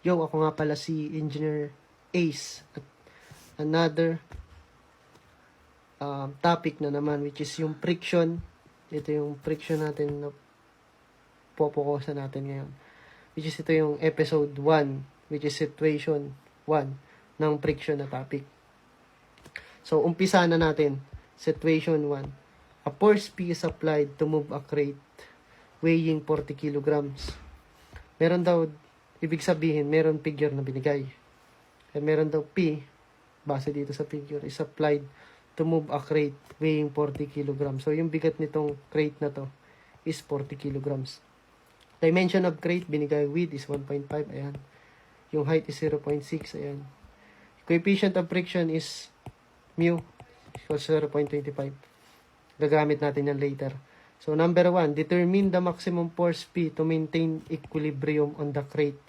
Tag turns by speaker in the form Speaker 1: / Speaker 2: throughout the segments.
Speaker 1: Yo, ako nga pala si Engineer Ace. At another topic na naman, which is yung friction. Ito yung friction natin na popokusan natin ngayon. Which is ito yung episode 1, which is situation 1 ng friction na topic. So, umpisa na natin. Situation 1. A force P is applied to move a crate weighing 40 kilograms. Meron daw, ibig sabihin, meron figure na binigay. And meron daw P, base dito sa figure, is applied to move a crate weighing 40 kilograms. So, yung bigat nitong crate na to is 40 kilograms. Dimension of crate, binigay width is 1.5, ayan. Yung height is 0.6, ayan. Coefficient of friction is mu equals 0.25. Gagamit natin yan later. So, number 1, determine the maximum force P to maintain equilibrium on the crate.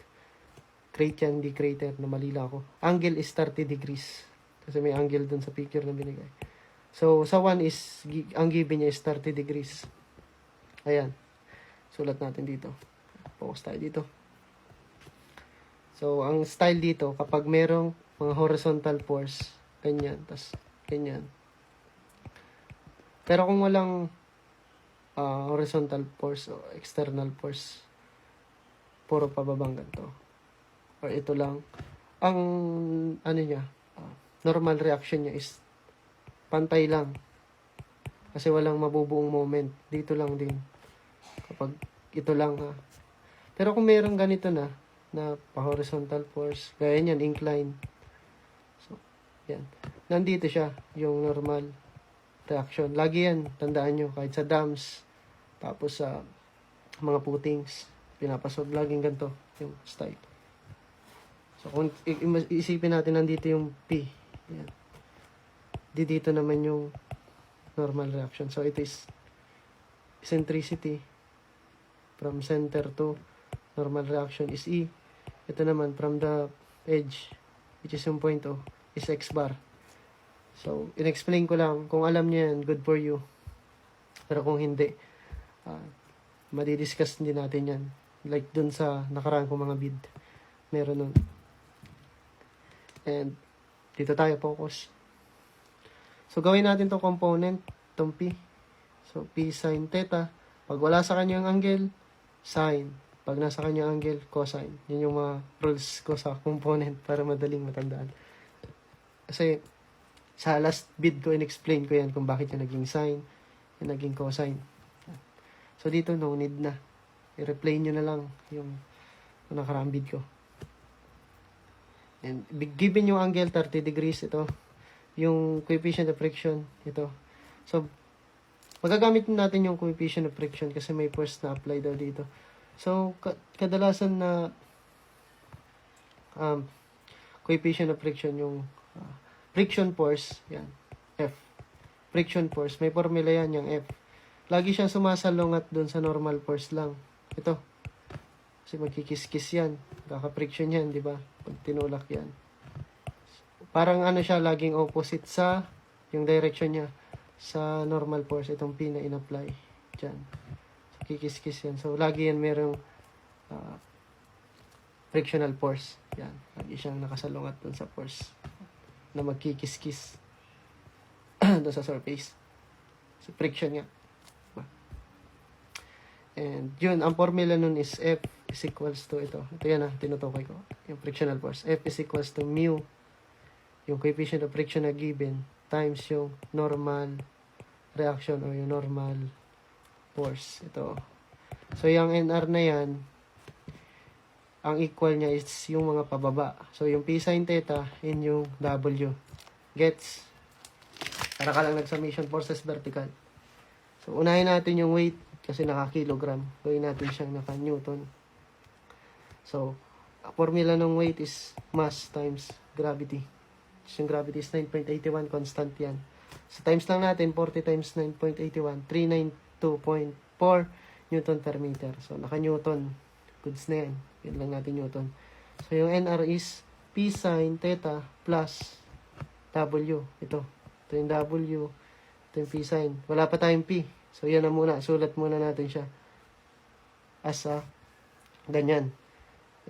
Speaker 1: Crate yan, hindi crater, na mali lang ako. Angle is 30 degrees. Kasi may angle dun sa picture na binigay. So, sa 1 is, ang given niya is 30 degrees. Ayan. Sulat natin dito. Focus tayo dito. So, ang style dito, kapag merong mga horizontal force, ganyan, tas ganyan. Pero kung walang horizontal force o external force, puro pababang ganito. Or ito lang. Ang, ano niya, normal reaction niya is pantay lang. Kasi walang mabubuong moment. Dito lang din. Kapag ito lang ha. Pero kung mayroong ganito na pa-horizontal force, gaya niyan, incline. So, yan. Nandito siya, yung normal reaction. Lagi yan, tandaan nyo, kahit sa dams, tapos sa mga footings, pinapasok, laging ganito yung style. So, kung isipin natin, nandito yung P. Yan. Dito naman yung normal reaction. So, it is eccentricity from center to normal reaction is E. Ito naman, from the edge, which is yung point O, is X bar. So, in-explain ko lang. Kung alam niyo yan, good for you. Pero kung hindi, madidiscuss din natin yan. Like dun sa nakaraan kong mga bid. Meron nun. And, dito tayo focus. So, gawin natin itong component, itong P. So, P sin theta. Pag wala sa kanyang angle, sin. Pag nasa kanyang angle, cosine. Yun yung mga rules ko sa component para madaling matandaan. Kasi, sa last bid ko, in-explain ko yan kung bakit yung naging sine, yung naging cosine. So, dito, no need na. I-replay nyo na lang yung nakaraang bid ko. And, given yung angle, 30 degrees, ito. Yung coefficient of friction, ito. So, magagamit natin yung coefficient of friction kasi may force na apply daw dito. So, kadalasan na coefficient of friction, yung friction force, yan, F. Friction force, may formula yan, yung F. Lagi siyang sumasalungat dun sa normal force lang. Ito. Kasi magkikis-kis yan. Kaka-friction yan, di ba? Pag tinulak yan. Parang ano siya, laging opposite sa yung direction niya sa normal force. Itong P na in-apply. Diyan. So, kikis-kis yan. So, lagi yan merong frictional force. Yan. Lagi siyang nakasalungat dun sa force na magkikis-kis doon sa surface. So, friction nga. And yun, ang formula nun is F is equals to ito. Ito yan tinutukoy ko. Yung frictional force. F is equals to mu, yung coefficient of friction na given, times yung normal reaction o yung normal force. Ito. So, yung NR na yan, ang equal niya is yung mga pababa. So, yung P sin theta in yung W. Gets? Para ka lang nag-summation forces vertical. So, unahin natin yung weight kasi naka-kilogram. Gawin natin siyang naka-newton. So, formula ng weight is mass times gravity. So, yung gravity is 9.81. Constant yan. So, times lang natin, 40 times 9.81. 392.4 Newton per meter. So, naka-newton. Goods na yan. Yan lang natin newton. So, yung NR is P sin theta plus W. Ito yung W. Ito yung P sin. Wala pa tayong P. So, yan na muna. Sulat muna natin siya. As ganyan.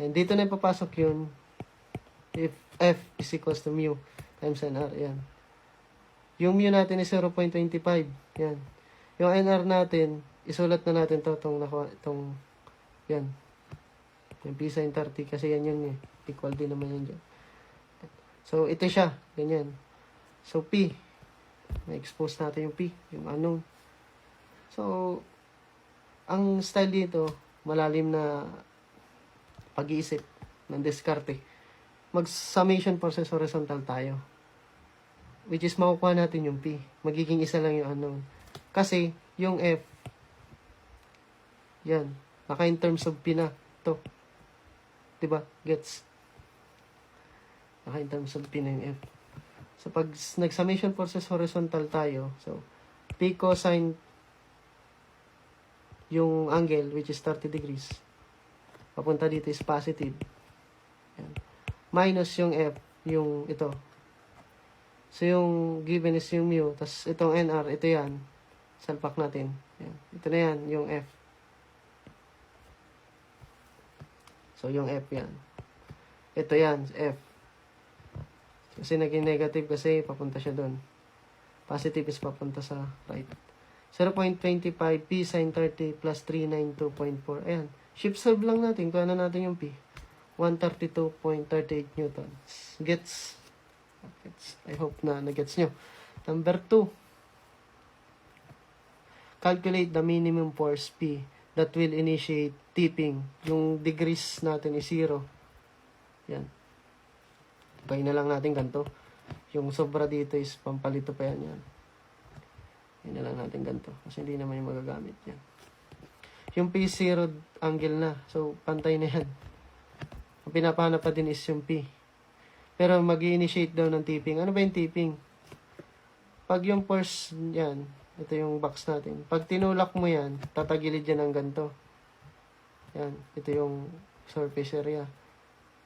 Speaker 1: And dito na ipapasok yun if F is equals to mu times NR. Yan. Yung mu natin is 0.25. Yan. Yung NR natin, isulat na natin to, yan. Yung P sin 30 kasi yan yun eh. Equal din naman yan dyan. So, ito siya. Ganyan. So, P. Na-expose natin yung P. Yung unknown. So, ang style dito, malalim na pag-iisip ng diskarte. Mag-summation process horizontal tayo. Which is, makukuha natin yung P. Magiging isa lang yung unknown. Kasi, yung F, yan. Naka in terms of P na. Ito. Diba? Gets? Naka in terms of P na yung F. So, pag nag-summation process horizontal tayo, so, P cosine yung angle, which is 30 degrees, papunta dito is positive. Yan. Minus yung F, yung ito. So, yung given is yung mu, tas itong NR, ito yan. Salpak natin. Yan. Ito na yan, yung F. So, yung F yan. Ito yan, F. Kasi naging negative kasi papunta siya doon. Positive is papunta sa right. 0.25 P sin 30 plus 392.4. Ayan. Shift solve lang natin. Kung ano natin yung P. 132.38 newtons. Gets? I hope na nagets nyo. Number 2. Calculate the minimum force P that will initiate tipping. Yung degrees natin is 0. Yan. Gawin na lang natin ganito. Yung sobra dito is pampalito pa yan. Yan na lang natin ganito. Kasi hindi naman yung magagamit yan. Yung P0 angle na. So, pantay na yan. Ang pinapahanap pa din is yung P. Pero mag-i-initiate daw ng tipping. Ano ba yung tipping? Pag yung force yan, ito yung box natin. Pag tinulak mo yan, tatagilid yan ng ganito. Yan. Ito yung surface area.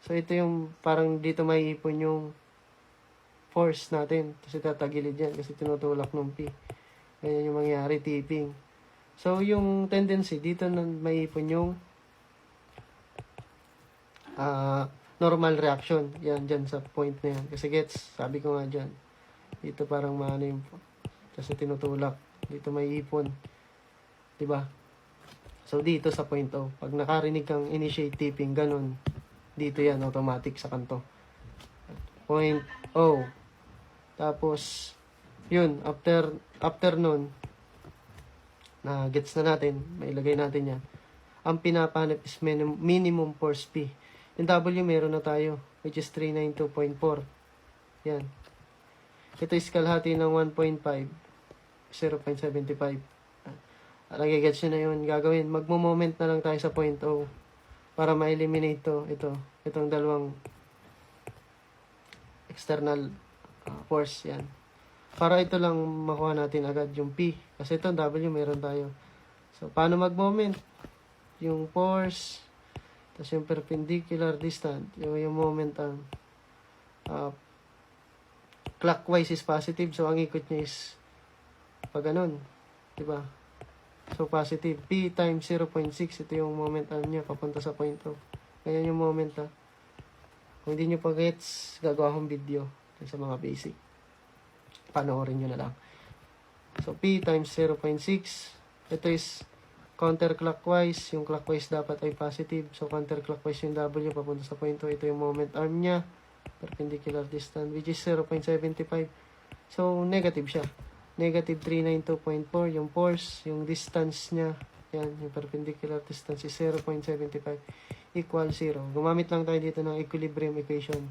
Speaker 1: So, ito yung parang dito may ipon yung force natin. Kasi tatagilid yan kasi tinutulak ng P. Ganyan yung mangyari, tipping. So, yung tendency, dito na may ipon yung normal reaction. Yan, dyan sa point na yan. Kasi gets, sabi ko nga dyan. Dito parang maano yung, kasi tinutulak. Dito may ipon. Diba? So, dito sa point O. Pag nakarinig kang initiate tipping, ganun. Dito yan, automatic sa kanto. Point O. Tapos, yun, after nun, na gets na natin, mailagay natin yan. Ang pinapahanap is minimum force P. Yung W meron na tayo, which is 392.4. Yan. Ito is kalahati ng 1.5, 0.75. Nagigets nyo na yun. Gagawin, magmo-moment na lang tayo sa point O para ma-eliminate itong dalawang external force. Yan. Para ito lang makuha natin agad yung P. Kasi itong W meron tayo. So, paano mag-moment? Yung force, tapos yung perpendicular distance, yung moment clockwise is positive. So, ang ikot niya is pag ganun. Diba? So, positive. P times 0.6. Ito yung moment niya papunta sa point O. Ganyan yung moment Kung hindi nyo pa gets, gagawa akong video sa mga basic. Panoorin nyo na lang. So, P times 0.6. Ito is counterclockwise. Yung clockwise dapat ay positive. So, counterclockwise yung W papunta sa point O. Ito yung moment arm niya. Perpendicular distance, which is 0.75. So, negative siya. Negative 392.4. Yung force, yung distance niya. Yan, yung perpendicular distance is 0.75 equal 0. Gumamit lang tayo dito ng equilibrium equation.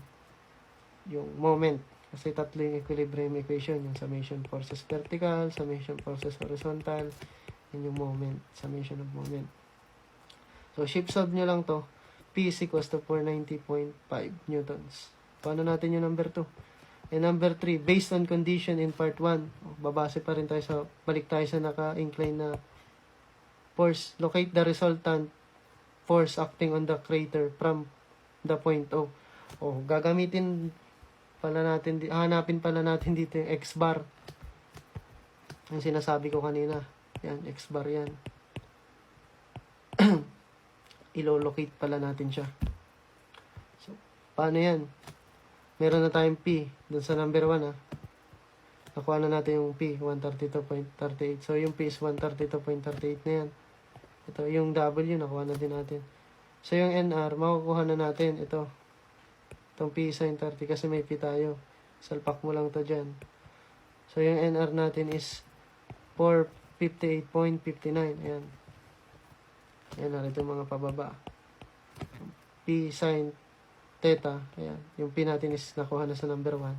Speaker 1: Yung moment. Kasi tatlo yung equilibrium equation. Yung summation forces vertical, summation forces horizontal, and yung moment. Summation of moment. So, shift solve nyo lang to. P is equals to 490.5 newtons. Paano natin yung number 2? And number 3, based on condition in part 1. Babase pa rin tayo sa, balik tayo sa naka-incline na force. Locate the resultant force acting on the crater from the point O. Gagamitin pala natin, hanapin pala natin dito yung X bar. Yung sinasabi ko kanina. Yan, X bar yan. Ilo-locate pala natin siya. Paano yan? Meron na tayong P dun sa number 1 Nakuha na natin yung P, 132.38. So, yung P is 132.38 na yan. Ito, yung W, nakuha na din natin. So, yung NR, makukuha na natin. Ito, itong P sin 30 kasi may P tayo. Salpak mo lang to dyan. So, yung NR natin is 458.59. Ayan. NR, ito yung mga pababa. P sin theta. Ayan. Yung P natin is nakuha na sa number 1.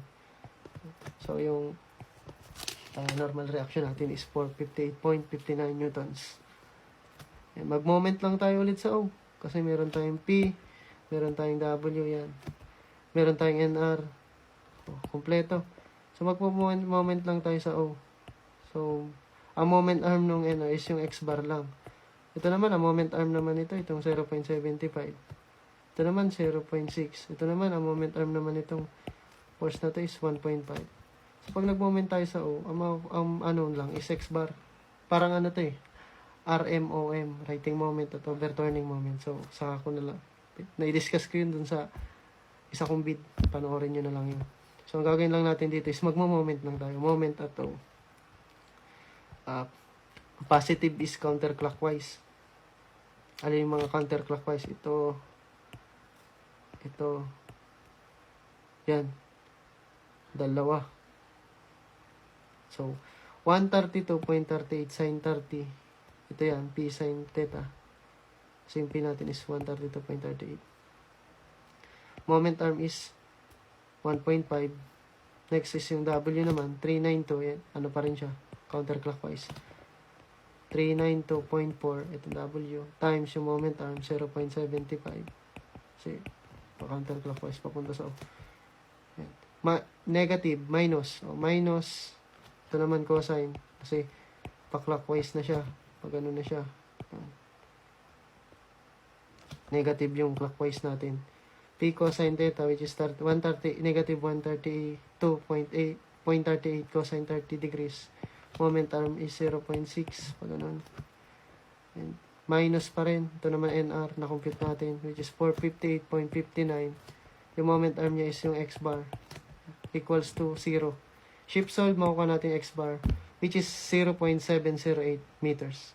Speaker 1: So, yung normal reaction natin is 458.59 newtons. Ayan. Mag-moment lang tayo ulit sa O. Kasi meron tayong P, meron tayong W, yan. Meron tayong NR. Kompleto. So, mag-moment lang tayo sa O. So, ang moment arm ng NR is yung X bar lang. Ito naman, ang moment arm naman ito, itong 0.75. Ito naman, 0.6. Ito naman, ang moment arm naman itong force na ito is 1.5. So, pag nag-moment tayo sa O, ang ano lang is X bar. Parang ano to RMOM, writing moment at overturning moment. So, saka ko na lang. Na-discuss ko yun dun sa isa kong bid. Panoorin nyo na lang yun. So, ang gagawin lang natin dito is magmo-moment lang tayo. Moment at O. Positive is counterclockwise. Alin yung mga counterclockwise? Ito. Yan. Dalawa. So, 132.38 sin 30. Ito yan, P sin theta. So, yung P natin is 132.38. Moment arm is 1.5. Next is yung W naman, 392. Yan. Ano pa rin siya? Counterclockwise. 392.4. Ito W. Times yung moment arm, 0.75. Kasi, counterclockwise papunta sa O. Yan. Negative, minus. O, minus. Ito naman cosine. Kasi, pa-clockwise na siya. Pag ano na siya. Negative yung clockwise natin. P cosine theta, which is negative 132.38 cosine 30 degrees. Moment arm is 0.6. Pag ganun. And minus pa rin. Ito naman NR. Na-compute natin. Which is 458.59. Yung moment arm niya is yung X bar. Equals to 0. Shift solve, makuha natin X bar, which is 0.708 meters.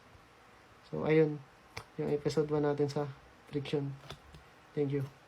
Speaker 1: So, ayun, yung episode 1 natin sa friction. Thank you.